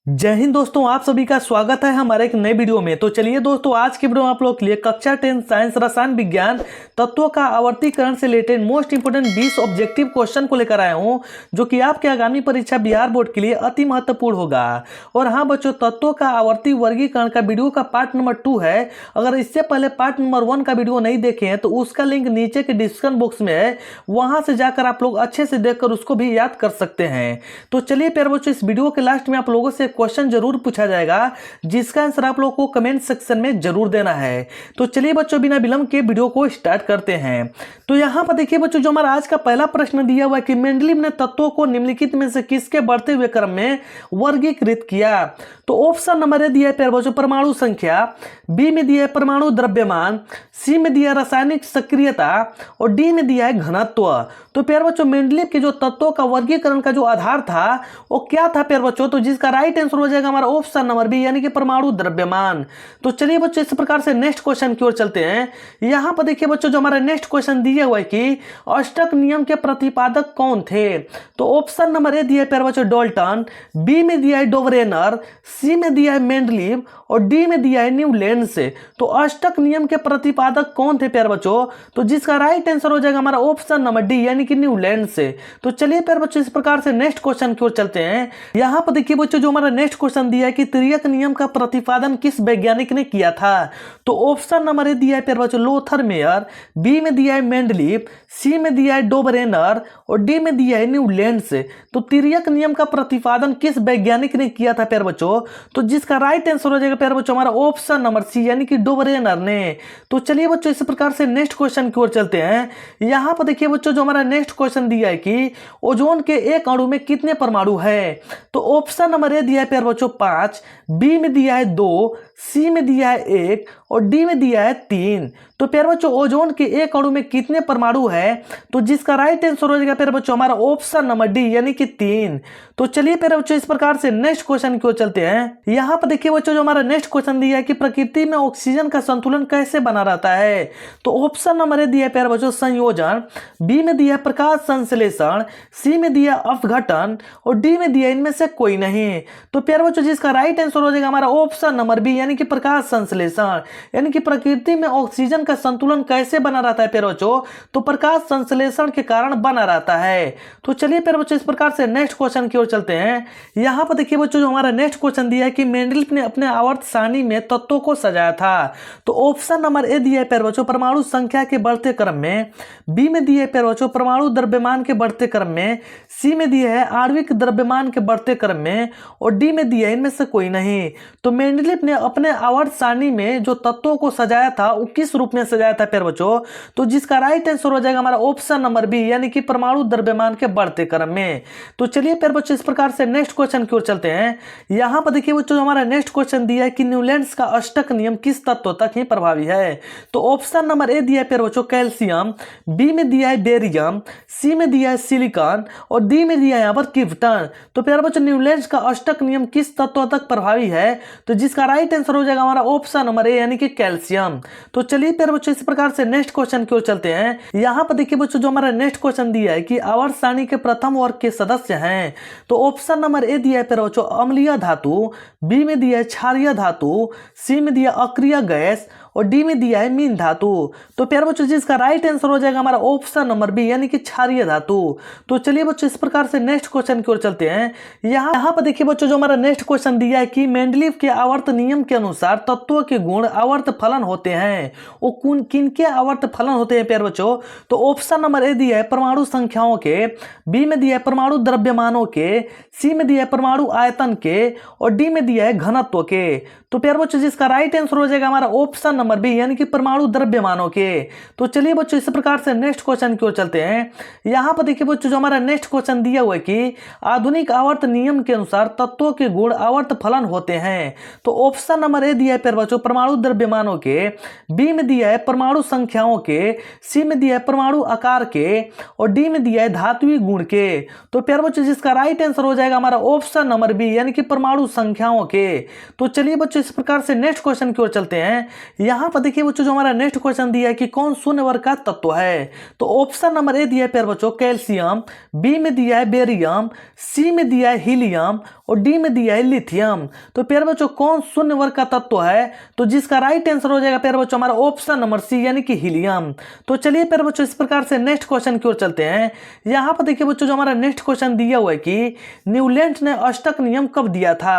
जय हिंद दोस्तों, आप सभी का स्वागत है हमारे एक नए वीडियो में। तो चलिए दोस्तों, आज की वीडियो में आप लोग के लिए कक्षा 10 साइंस रसायन विज्ञान तत्वों का आवर्तीकरण से related most important 20 objective question को लेकर आया हूं, जो कि आपके आगामी परीक्षा बिहार बोर्ड के लिए अति महत्वपूर्ण होगा। और हाँ बच्चों, तत्वों का आवर्ती वर्गीकरण का वीडियो का पार्ट नंबर 2 है। अगर इससे पहले पार्ट नंबर 1 का वीडियो नहीं देखे हैं तो उसका लिंक नीचे के डिस्क्रिप्शन बॉक्स में है, वहां से जाकर आप लोग अच्छे से देखकर उसको भी याद कर सकते हैं। तो चलिए प्यारे बच्चों, इस वीडियो के लास्ट में आप लोगों से क्वेश्चन जरूर पूछा जाएगा, जिसका आंसर आप लोगों को कमेंट सेक्शन में जरूर देना है। तो चलिए बच्चों, बिना विलंब के वीडियो को स्टार्ट करते हैं। तो यहां पर देखिए बच्चों, जो हमारा आज का पहला प्रश्न दिया हुआ है कि मेंडलीव ने तत्वों को निम्नलिखित में से किसके बढ़ते हुए क्रम में वर्गीकृत किया। तो ऑप्शन नंबर ए दिया है प्यारे बच्चों परमाणु संख्या, बी में दिया है परमाणु द्रव्यमान, सी में दिया है रासायनिक सक्रियता और डी में दिया है घनत्व। तो प्यारे बच्चों, मेंडलीव के जो तत्वों का वर्गीकरण का जो आधार था वो क्या था प्यारे बच्चों, तो जिसका राइट आंसर हो जाएगा हमारा ऑप्शन नंबर बी, यानी कि परमाणु द्रव्यमान। तो चलिए बच्चों, इस प्रकार से नेक्स्ट क्वेश्चन की ओर चलते हैं। यहां पर देखिए बच्चों, जो हमारा नेक्स्ट क्वेश्चन दिया हुआ है कि अष्टक नियम के प्रतिपादक कौन थे। तो ऑप्शन नंबर ए दिया है प्यारे बच्चों डाल्टन, बी में दिया है डोवरेनर, सी में दिया है मेंडलीव और डी में दिया है न्यूलैंड्स। तो अष्टक नियम के प्रतिपादक कौन थे प्यारे बच्चों, तो जिसका राइट आंसर हो जाएगा हमारा ऑप्शन नंबर डी, यानी कि न्यूलैंड्स। तो चलिए प्यारे बच्चों, इस प्रकार से नेक्स्ट क्वेश्चन की ओर चलते हैं। यहां पर देखिए बच्चों, जो हमारा नेक्स्ट क्वेश्चन दिया है कि तिर्यक नियम का प्रतिपादन किस वैज्ञानिक ने किया था। तो ऑप्शन नंबर ए दिया है प्यारे बच्चों लोथर मेयर, बी में दिया है मेंडलीव, सी में दिया है डोबरेनर और डी में दिया है न्यूलैंड्स। तो तिर्यक नियम का प्रतिपादन किस वैज्ञानिक ने किया था प्यारे बच्चों, तो जिसका राइट आंसर हो जाएगा प्यारे बच्चों हमारा ऑप्शन नंबर सी, यानी कि डोबरेनर ने। तो चलिए बच्चों, इस प्रकार से नेक्स्ट क्वेश्चन की ओर चलते हैं। यहां पर देखिए बच्चों, जो हमारा नेक्स्ट क्वेश्चन दिया है कि ओजोन के एक अणु में कितने परमाणु है। तो ऑप्शन नंबर ए दिया है प्यारे बच्चों 5, बी में दिया है 2, सी में दिया है 1 और डी में दिया है 3। तो प्यारे बच्चों, ओजोन के एक अणु में कितने परमाणु है, तो जिसका राइट आंसर हो जाएगा प्यारे बच्चों हमारा ऑप्शन नंबर डी, यानी कि 3। तो चलिए प्यारे बच्चों, इस प्रकार से नेक्स्ट क्वेश्चन की ओर चलते हैं। यहां पर देखिए बच्चों, जो हमारा नेक्स्ट क्वेश्चन दिया है कि प्रकृति में ऑक्सीजन का संतुलन कैसे बना रहता है। तो ऑप्शन नंबर ए दिया है प्यारे बच्चों संयोजन, बी में दिया है प्रकाश संश्लेषण, सी में दिया अपघटन और डी में दिया इनमें से कोई नहीं। तो प्यारे बच्चों, जिसका राइट आंसर हो जाएगा हमारा ऑप्शन नंबर बी, यानी कि प्रकाश संश्लेषण। यानी कि प्रकृति में ऑक्सीजन का संतुलन कैसे बना रहता है प्यारे बच्चों, तो प्रकाश संश्लेषण के कारण बना रहता है। तो चलिए प्यारे बच्चों, इस प्रकार से नेक्स्ट क्वेश्चन की ओर चलते हैं। यहां पर देखिए बच्चों, जो हमारा नेक्स्ट क्वेश्चन दिया है कि मेंडलीव ने अपने आवर्त सारणी में तत्वों को सजाया था। तो ऑप्शन नंबर ए दिया है प्यारे बच्चों परमाणु संख्या के बढ़ते क्रम में, बी में दिया है प्यारे बच्चों परमाणु द्रव्यमान के बढ़ते क्रम में, सी में दिया है आणविक द्रव्यमान के बढ़ते क्रम में और डी में दिया है इनमें से कोई नहीं। तो मेंडलीव ने अपने आवर्त सारणी में जो तत्वों को सजाया था वो किस रूप में सजाया था प्यारे बच्चों, तो जिसका राइट आंसर हो जाएगा हमारा ऑप्शन नंबर बी, यानी कि परमाणु द्रव्यमान के बढ़ते क्रम में। तो चलिए प्यारे बच्चों, इस प्रकार से नेक्स्ट क्वेश्चन की ओर चलते हैं। यहां पर देखिए बच्चों, हमारा नेक्स्ट क्वेश्चन दिया है कि न्यूलैंड्स का अष्टक नियम किस तत्व तक ही प्रभावी है। तो ऑप्शन नंबर ए दिया है प्यारे बच्चों कैल्शियम, बी में दिया है बेरियम, सी में दिया है सिलिकॉन और डी में दिया है यहाँ पर क्रिप्टन। तो प्यारे बच्चों, न्यूलैंड्स का अष्टक नियम किस तत्व तक प्रभावी है, तो जिसका राइट आंसर हो जाएगा हमारा ऑप्शन नंबर ए, यानी कि कैल्शियम। तो चलिए प्यारे बच्चों, इस प्रकार से नेक्स्ट क्वेश्चन की ओर चलते हैं। यहां पर देखिए बच्चों, जो हमारा नेक्स्ट क्वेश्चन दिया है कि आवर्त सारणी के प्रथम वर्ग के सदस्य हैं। तो ऑप्शन नंबर ए दिया है प्यारे बच्चों अम्लीय धातु, बी में दिया है क्षारीय धातु, सी में दिया अक्रिय गैस और डी में दिया है मीन धातु। तो प्यारे बच्चों, जिसका राइट आंसर हो जाएगा हमारा ऑप्शन नंबर बी, यानी कि क्षारीय धातु। तो चलिए बच्चों, इस प्रकार से नेक्स्ट क्वेश्चन की ओर चलते हैं। यहां पर देखिए बच्चों, जो हमारा नेक्स्ट क्वेश्चन दिया है कि मेंडलीव के आवर्त नियम के अनुसार तत्वों के गुण आवर्त फलन होते हैं, वो किनके आवर्त फलन होते हैं प्यारे बच्चों। तो ऑप्शन नंबर ए दिया है परमाणु संख्याओं के, बी में दिया है परमाणु द्रव्यमानों के, सी में दिया है परमाणु आयतन के और डी में दिया है घनत्व के। तो प्यारे बच्चों, जिसका राइट आंसर हो जाएगा हमारा ऑप्शन नंबर बी, यानी कि परमाणु द्रव्यमानों के। तो चलिए बच्चों, इस प्रकार से नेक्स्ट क्वेश्चन की ओर चलते हैं। यहां पर देखिए बच्चों, जो हमारा नेक्स्ट क्वेश्चन दिया हुआ है कि आधुनिक आवर्त नियम के अनुसार तत्वों के गुण आवर्त फलन होते हैं। तो ऑप्शन नंबर ए दिया है प्यारे बच्चों परमाणु द्रव्यमानों के, बी में दिया है परमाणु संख्याओं के, सी में दिया है परमाणु आकार के और डी में दिया है धात्विक गुण के। तो प्यारे बच्चों, जिसका राइट आंसर हो जाएगा हमारा ऑप्शन नंबर बी, यानी कि परमाणु संख्याओं के। तो चलिए बच्चों, इस प्रकार से नेक्स्ट क्वेश्चन की ओर चलते हैं। यहाँ पर देखिए बच्चों जो हमारा नेक्स्ट क्वेश्चन दिया है कि कौन शून्य वर्ग का तत्व है। तो ऑप्शन नंबर ए दिया है प्यारे बच्चों कैल्शियम, बी में दिया है बेरियम, सी में दिया है हीलियम और डी में दिया है लिथियम। तो प्यारे बच्चों कौन शून्य वर्ग का तत्व है, तो जिसका राइट आंसर हो जाएगा प्यारे बच्चों हमारा ऑप्शन नंबर सी यानी कि हीलियम। तो चलिए प्यारे बच्चों इस प्रकार से नेक्स्ट क्वेश्चन की ओर चलते हैं। यहाँ पर देखिए बच्चों जो हमारा नेक्स्ट क्वेश्चन दिया हुआ है कि न्यूलैंड ने अष्टक नियम कब दिया था।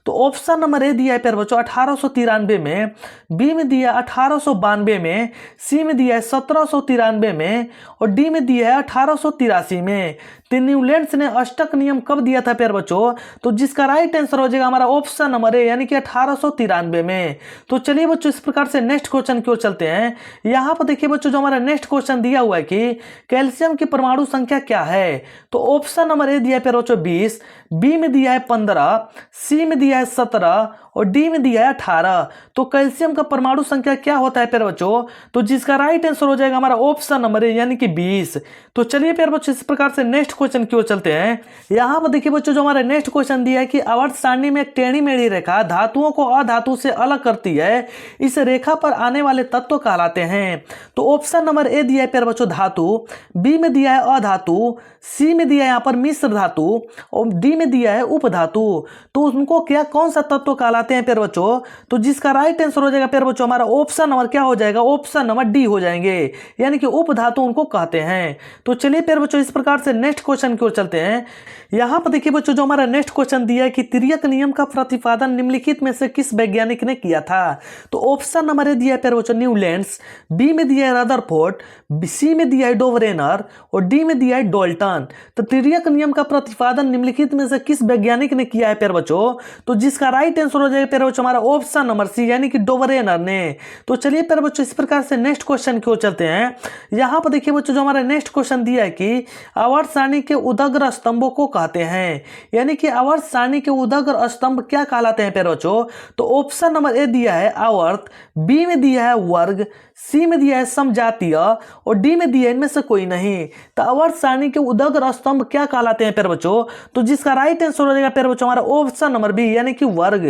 तो ऑप्शन नंबर ए दिया है प्यारे बच्चों 1893 में, बी में दिया 1892 में, सी में दिया है 1793 में और डी में दिया है 1883 में। तो न्यूलैंड्स ने अष्टक नियम कब दिया था प्यारे बच्चों, तो जिसका राइट आंसर हो जाएगा हमारा ऑप्शन नंबर ए यानी कि 1893 में। तो चलिए बच्चों इस प्रकार से नेक्स्ट क्वेश्चन की ओर चलते हैं। यहाँ पर देखिए बच्चों जो हमारा नेक्स्ट क्वेश्चन दिया हुआ है कि कैल्शियम की परमाणु संख्या क्या है। तो ऑप्शन नंबर ए दिया है प्यारे बच्चों 20, बी में दिया है 15, सी में दिया है 17 और डी में दिया है 18। तो कैल्शियम का परमाणु संख्या क्या होता है प्यारे बच्चों, तो जिसका राइट आंसर हो जाएगा हमारा ऑप्शन नंबर ए यानी कि 20। तो चलिए प्यारे बच्चों इस प्रकार से नेक्स्ट क्वेश्चन की ओर चलते हैं। यहाँ पर देखिए बच्चों जो हमारा नेक्स्ट क्वेश्चन दिया है कि आवर्त सारणी में एक टेढ़ी मेढ़ी रेखा धातुओं को अधातु से अलग करती है, इस रेखा पर आने वाले तत्व कहलाते हैं। तो ऑप्शन नंबर ए दिया है प्यारे बच्चों धातु, बी में दिया है अधातु, सी में दिया है यहाँ पर मिश्र धातु और डी में दिया है उपधातु। तो उनको क्या कौन सा तत्व कहलाते हैं प्यारे बच्चों, तो जिसका राइट आंसर हो जाएगा प्यारे बच्चों हमारा ऑप्शन नंबर क्या हो जाएगा, ऑप्शन नंबर डी हो जाएंगे यानी कि उपधातु उनको कहते हैं। तो चलिए प्यारे बच्चों इस प्रकार से नेक्स्ट क्वेश्चन की ओर चलते हैं। यहाँ पर देखिए बच्चों जो हमारा नेक्स्ट क्वेश्चन दिया है कि तिर्यक नियम का प्रतिपादन निम्नलिखित में से किस वैज्ञानिक ने किया था। तो ऑप्शन नंबर ए दिया है प्यारे बच्चों न्यूलैंड्स, बी में दिया है रदरफोर्ड, सी में दिया है डोवरेनर और डी में दिया है डोल्टन। तो तिर्यक नियम का प्रतिपादन निम्नलिखित में से किस वैज्ञानिक ने किया है प्यारे बच्चों, तो जिसका राइट आंसर हो जाएगा प्यारे बच्चों हमारा ऑप्शन नंबर सी यानी कि डोवरेनर ने। तो चलिए प्यारे बच्चों इस प्रकार से नेक्स्ट क्वेश्चन की ओर चलते हैं। यहाँ पर देखिए बच्चों जो हमारा नेक्स्ट क्वेश्चन दिया है कि आवर्त सारणी के उदग्र स्तंभों को कहते हैं, यानी कि आवर्त सारणी के उदग्र स्तंभ क्या कहलाते हैं प्यारे बच्चों। तो ऑप्शन नंबर ए दिया है आवर्त, बी में दिया है वर्ग, सी में दिया है समजातीय और डी में दिया है इनमें से कोई नहीं। तो आवर्त सारणी के उदग्र स्तंभ क्या कहलाते हैं प्यारे बच्चों, तो जिसका राइट आंसर हो जाएगा प्यारे बच्चों हमारा ऑप्शन नंबर बी यानी कि वर्ग।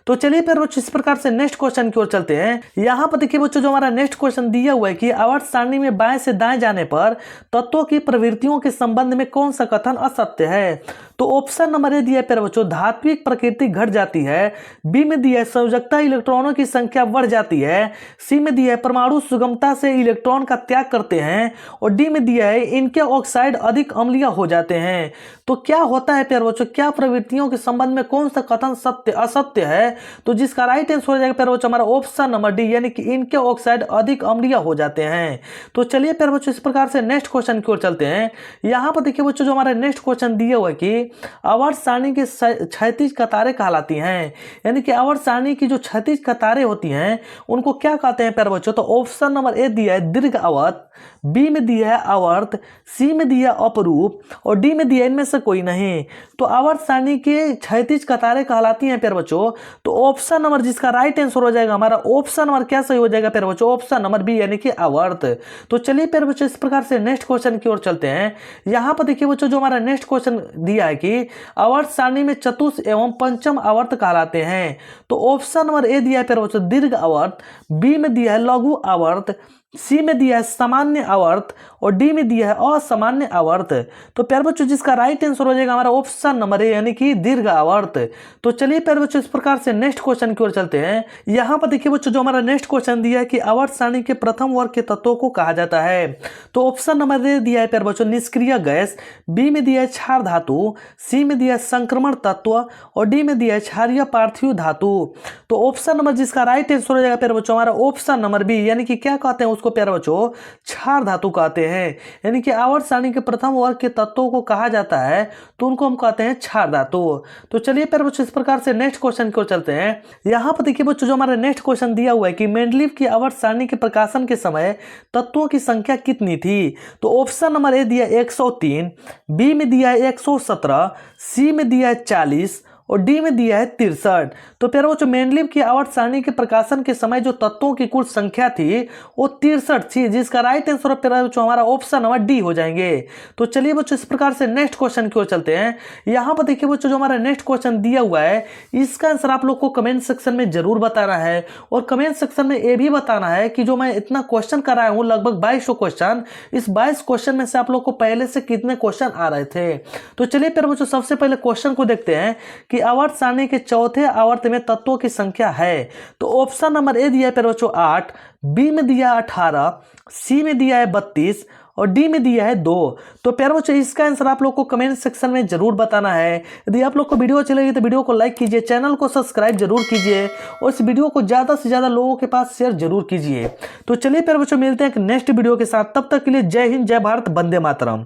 तो चलिए प्यारे बच्चों इस प्रकार से नेक्स्ट क्वेश्चन की ओर चलते हैं। यहाँ पर देखिए बच्चों जो हमारा नेक्स्ट क्वेश्चन दिया हुआ है कि आवर्त सारणी में बाएं से दाएं जाने पर तत्वों की प्रवृत्तियों के संबंध में कौन सा कथन असत्य है। तो ऑप्शन नंबर ए दिया है प्यारे बच्चों धात्विक प्रकृति घट जाती है, बी में दिया है संयोजकता इलेक्ट्रॉनों की संख्या बढ़ जाती है, सी में दिया है परमाणु सुगमता से इलेक्ट्रॉन का त्याग करते हैं और डी में दिया है इनके ऑक्साइड अधिक अम्लीय हो जाते हैं। तो क्या होता है प्यारे बच्चों, क्या प्रवृत्तियों के संबंध में कौन सा कथन सत्य असत्य है, तो जिसका राइट आंसर हो जाएगा प्यारे बच्चों हमारा ऑप्शन नंबर डी यानी कि इनके ऑक्साइड अधिक अम्लीय हो जाते हैं। तो चलिए प्यारे बच्चों इस प्रकार से नेक्स्ट क्वेश्चन की ओर चलते हैं। यहाँ पर देखिए बच्चों जो हमारा नेक्स्ट क्वेश्चन दिया हुआ है कि आवर्त सारणी की क्षैतिज कतारें कहलाती हैं, यानी कि आवर्त सारणी की जो क्षैतिज कतारें होती हैं उनको क्या कहते हैं प्यारे बच्चों। तो ऑप्शन नंबर ए दिया है दीर्घ आवर्त, बी में दिया है आवर्त, सी में दिया है अपरूप और डी में दिया इनमें से कोई नहीं। तो आवर्त सारणी के क्षैतिज कतारें कहलाती हैं प्यारे बच्चों। तो ऑप्शन नंबर जिसका राइट आंसर हो जाएगा हमारा ऑप्शन नंबर क्या सही हो जाएगा प्यारे बच्चों, ऑप्शन नंबर बी यानी कि आवर्त। तो चलिए प्यारे बच्चों इस प्रकार से नेक्स्ट क्वेश्चन की ओर चलते हैं। यहाँ पर देखिए बच्चों जो हमारा नेक्स्ट क्वेश्चन दिया है कि आवर्त सारणी में चतुर्थ एवं पंचम आवर्त कहलाते हैं। तो ऑप्शन नंबर ए दिया है प्यारे बच्चों दीर्घ आवर्त, बी में दिया है लघु आवर्त, सी में दिया है सामान्य आवर्त और डी में दिया है असामान्य आवर्त। तो प्यारे बच्चों जिसका राइट आंसर हो जाएगा हमारा ऑप्शन नंबर ए यानी कि दीर्घ आवर्त। तो चलिए प्यारे बच्चों इस प्रकार से नेक्स्ट क्वेश्चन की ओर चलते हैं। यहाँ पर देखिए बच्चों जो हमारा नेक्स्ट क्वेश्चन दिया है कि आवर्त सारणी के प्रथम वर्ग के तत्वों को कहा जाता है। तो ऑप्शन नंबर ए दिया है प्यारे बच्चों निष्क्रिय गैस, बी में दिया है क्षार धातु, सी में दिया है संक्रमण तत्व और डी में दिया है क्षारीय पार्थिव धातु। तो ऑप्शन नंबर जिसका राइट आंसर हो जाएगा प्यारे बच्चों हमारा ऑप्शन नंबर बी यानी कि क्या कहते हैं उसको प्यारे बच्चों क्षार धातु कहते हैं, यानी कि आवर्त सारणी के प्रथम वर्ग के तत्वों को कहा जाता है तो उनको हम कहते हैं क्षार धातु। तो चलिए प्यारे बच्चों इस प्रकार से नेक्स्ट क्वेश्चन की ओर चलते हैं। यहाँ पर देखिए बच्चों जो हमारा नेक्स्ट क्वेश्चन दिया हुआ है कि मेंडलीव की आवर्त सारणी के प्रकाशन के समय तत्वों की संख्या कितनी थी। तो ऑप्शन नंबर ए दिया 103, बी में दिया है 117, सी में दिया है 40 और डी में दिया है 63। तो प्यारे बच्चों मेंडलीव की आवर्त सारणी के प्रकाशन के समय जो तत्वों की कुल संख्या थी वो 63 थी, जिसका राइट आंसर प्यारे बच्चों हमारा ऑप्शन नंबर डी हो जाएंगे। तो चलिए बच्चों इस प्रकार से नेक्स्ट क्वेश्चन की ओर चलते हैं। यहाँ पर देखिए बच्चों जो हमारा नेक्स्ट क्वेश्चन दिया हुआ है इसका आंसर आप लोग को कमेंट सेक्शन में जरूर बताना है, और कमेंट सेक्शन में ये भी बताना है कि जो मैं इतना क्वेश्चन कराया हूँ लगभग 2200 क्वेश्चन, इस 22 क्वेश्चन में से आप लोग को पहले से कितने क्वेश्चन आ रहे थे। तो चलिए फिर बच्चों सबसे पहले क्वेश्चन को देखते हैं कि आवर्त सारणी के चौथे आवर्त में तत्वों की संख्या है। तो ऑप्शन नंबर ए दिया है फिर बच्चों 8, बी में दिया है 18, सी में दिया है 32 और डी में दिया है 2। तो प्यारे बच्चों इसका आंसर आप लोग को कमेंट सेक्शन में जरूर बताना है। यदि आप लोग को वीडियो अच्छी लगी तो वीडियो को लाइक कीजिए, चैनल को सब्सक्राइब जरूर कीजिए और इस वीडियो को ज़्यादा से ज़्यादा लोगों के पास शेयर जरूर कीजिए। तो चलिए प्यारे बच्चों मिलते हैं नेक्स्ट वीडियो के साथ, तब तक के लिए जय हिंद, जय भारत, वंदे मातरम।